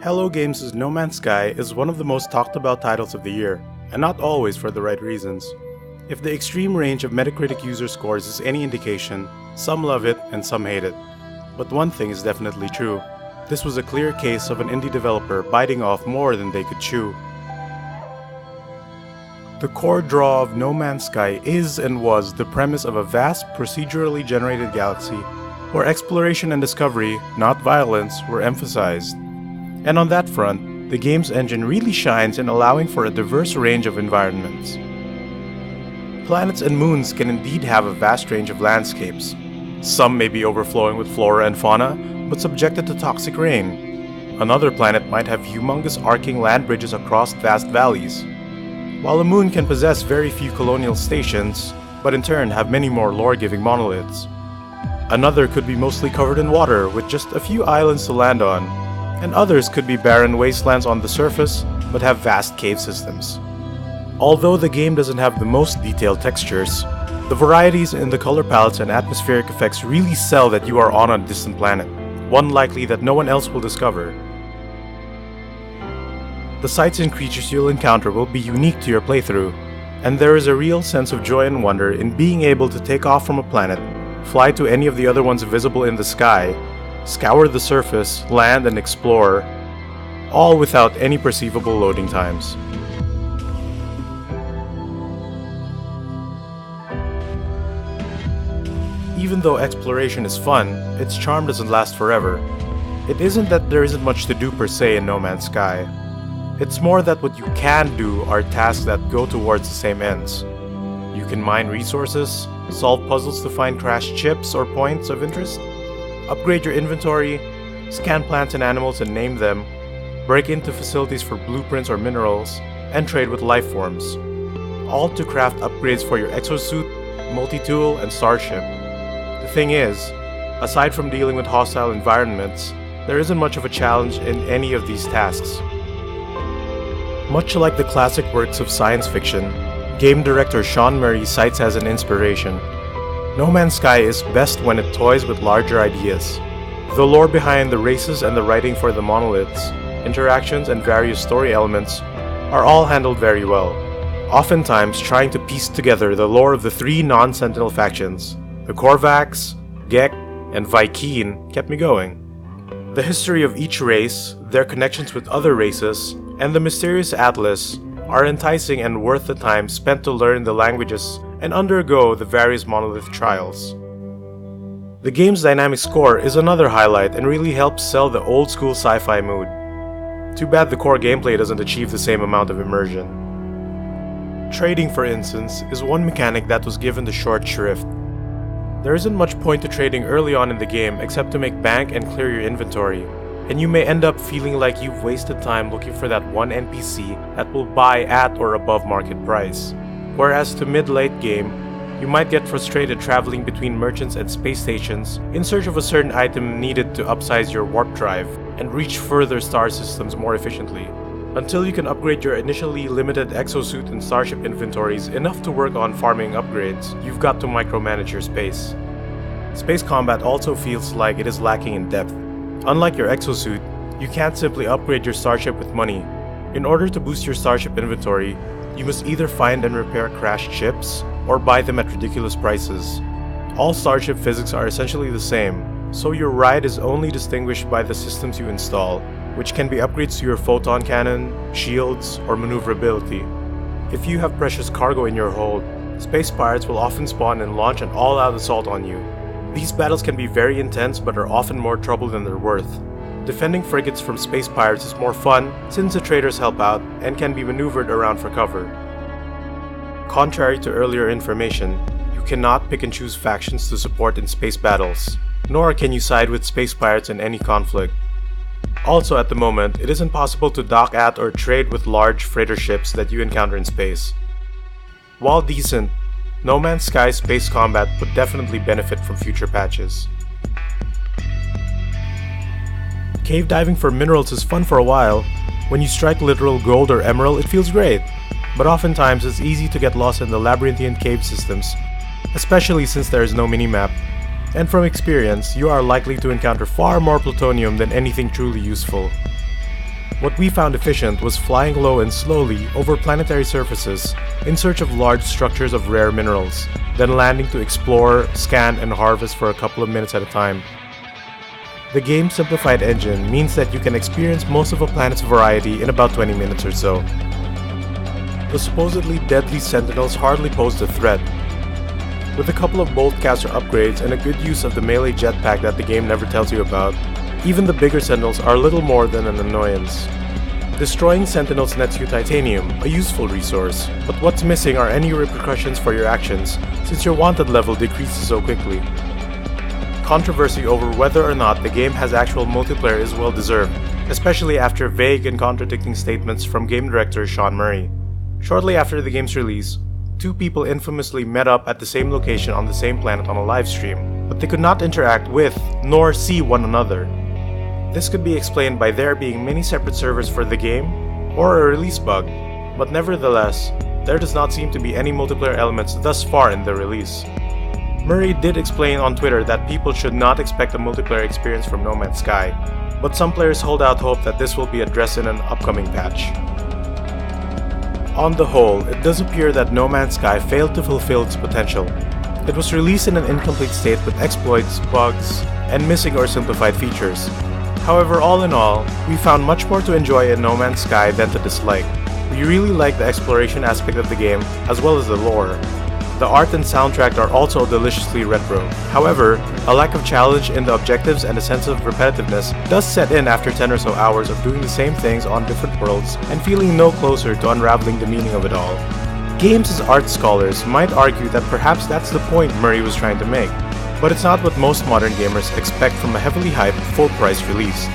Hello Games' No Man's Sky is one of the most talked about titles of the year, and not always for the right reasons. If the extreme range of Metacritic user scores is any indication, some love it and some hate it. But one thing is definitely true. This was a clear case of an indie developer biting off more than they could chew. The core draw of No Man's Sky is and was the premise of a vast procedurally generated galaxy, where exploration and discovery, not violence, were emphasized. And on that front, the game's engine really shines in allowing for a diverse range of environments. Planets and moons can indeed have a vast range of landscapes. Some may be overflowing with flora and fauna, but subjected to toxic rain. Another planet might have humongous arcing land bridges across vast valleys. While a moon can possess very few colonial stations, but in turn have many more lore-giving monoliths. Another could be mostly covered in water with just a few islands to land on, and others could be barren wastelands on the surface but have vast cave systems. Although the game doesn't have the most detailed textures, the varieties in the color palettes and atmospheric effects really sell that you are on a distant planet, one likely that no one else will discover. The sights and creatures you'll encounter will be unique to your playthrough, and there is a real sense of joy and wonder in being able to take off from a planet, fly to any of the other ones visible in the sky, scour the surface, land, and explore, all without any perceivable loading times. Even though exploration is fun, its charm doesn't last forever. It isn't that there isn't much to do per se in No Man's Sky. It's more that what you can do are tasks that go towards the same ends. You can mine resources, solve puzzles to find crashed chips or points of interest, upgrade your inventory, scan plants and animals and name them, break into facilities for blueprints or minerals, and trade with life forms. All to craft upgrades for your exosuit, multi-tool, and starship. The thing is, aside from dealing with hostile environments, there isn't much of a challenge in any of these tasks. Much like the classic works of science fiction, game director Sean Murray cites as an inspiration. No Man's Sky is best when it toys with larger ideas. The lore behind the races and the writing for the monoliths, interactions and various story elements are all handled very well, oftentimes trying to piece together the lore of the three non-Sentinel factions. The Korvax, Gek, and Vy'keen kept me going. The history of each race, their connections with other races, and the mysterious Atlas are enticing and worth the time spent to learn the languages and undergo the various monolith trials. The game's dynamic score is another highlight and really helps sell the old school sci-fi mood. Too bad the core gameplay doesn't achieve the same amount of immersion. Trading, for instance, is one mechanic that was given the short shrift. There isn't much point to trading early on in the game except to make bank and clear your inventory, and you may end up feeling like you've wasted time looking for that one NPC that will buy at or above market price. Whereas to mid-late game, you might get frustrated traveling between merchants and space stations in search of a certain item needed to upsize your warp drive and reach further star systems more efficiently, until you can upgrade your initially limited exosuit and starship inventories enough to work on farming upgrades. You've got to micromanage your space. Space combat also feels like it is lacking in depth. Unlike your exosuit, you can't simply upgrade your starship with money. In order to boost your starship inventory, you must either find and repair crashed ships, or buy them at ridiculous prices. All starship physics are essentially the same, so your ride is only distinguished by the systems you install, which can be upgrades to your photon cannon, shields, or maneuverability. If you have precious cargo in your hold, space pirates will often spawn and launch an all-out assault on you. These battles can be very intense but are often more trouble than they're worth. Defending frigates from space pirates is more fun since the traders help out and can be maneuvered around for cover. Contrary to earlier information, you cannot pick and choose factions to support in space battles, nor can you side with space pirates in any conflict. Also at the moment, it isn't possible to dock at or trade with large freighter ships that you encounter in space. While decent, No Man's Sky space combat would definitely benefit from future patches. Cave diving for minerals is fun for a while. When you strike literal gold or emerald, it feels great. but oftentimes it's easy to get lost in the labyrinthian cave systems, especially since there is no minimap. And from experience, you are likely to encounter far more plutonium than anything truly useful. What we found efficient was flying low and slowly over planetary surfaces in search of large structures of rare minerals, then landing to explore, scan, and harvest for a couple of minutes at a time. The game's simplified engine means that you can experience most of a planet's variety in about 20 minutes or so. The supposedly deadly Sentinels hardly posed a threat. With a couple of Boltcaster upgrades and a good use of the melee jetpack that the game never tells you about, even the bigger Sentinels are little more than an annoyance. Destroying Sentinels nets you titanium, a useful resource, but what's missing are any repercussions for your actions, since your wanted level decreases so quickly. Controversy over whether or not the game has actual multiplayer is well deserved, especially after vague and contradicting statements from game director Sean Murray. Shortly after the game's release, two people infamously met up at the same location on the same planet on a livestream, but they could not interact with nor see one another. This could be explained by there being many separate servers for the game, or a release bug, but nevertheless, there does not seem to be any multiplayer elements thus far in the release. Murray did explain on Twitter that people should not expect a multiplayer experience from No Man's Sky, but some players hold out hope that this will be addressed in an upcoming patch. On the whole, it does appear that No Man's Sky failed to fulfill its potential. It was released in an incomplete state with exploits, bugs, and missing or simplified features. However, all in all, we found much more to enjoy in No Man's Sky than to dislike. We really like the exploration aspect of the game, as well as the lore. The art and soundtrack are also deliciously retro. However, a lack of challenge in the objectives and a sense of repetitiveness does set in after 10 or so hours of doing the same things on different worlds and feeling no closer to unraveling the meaning of it all. Games' art scholars might argue that perhaps that's the point Murray was trying to make, but it's not what most modern gamers expect from a heavily hyped, full-price release.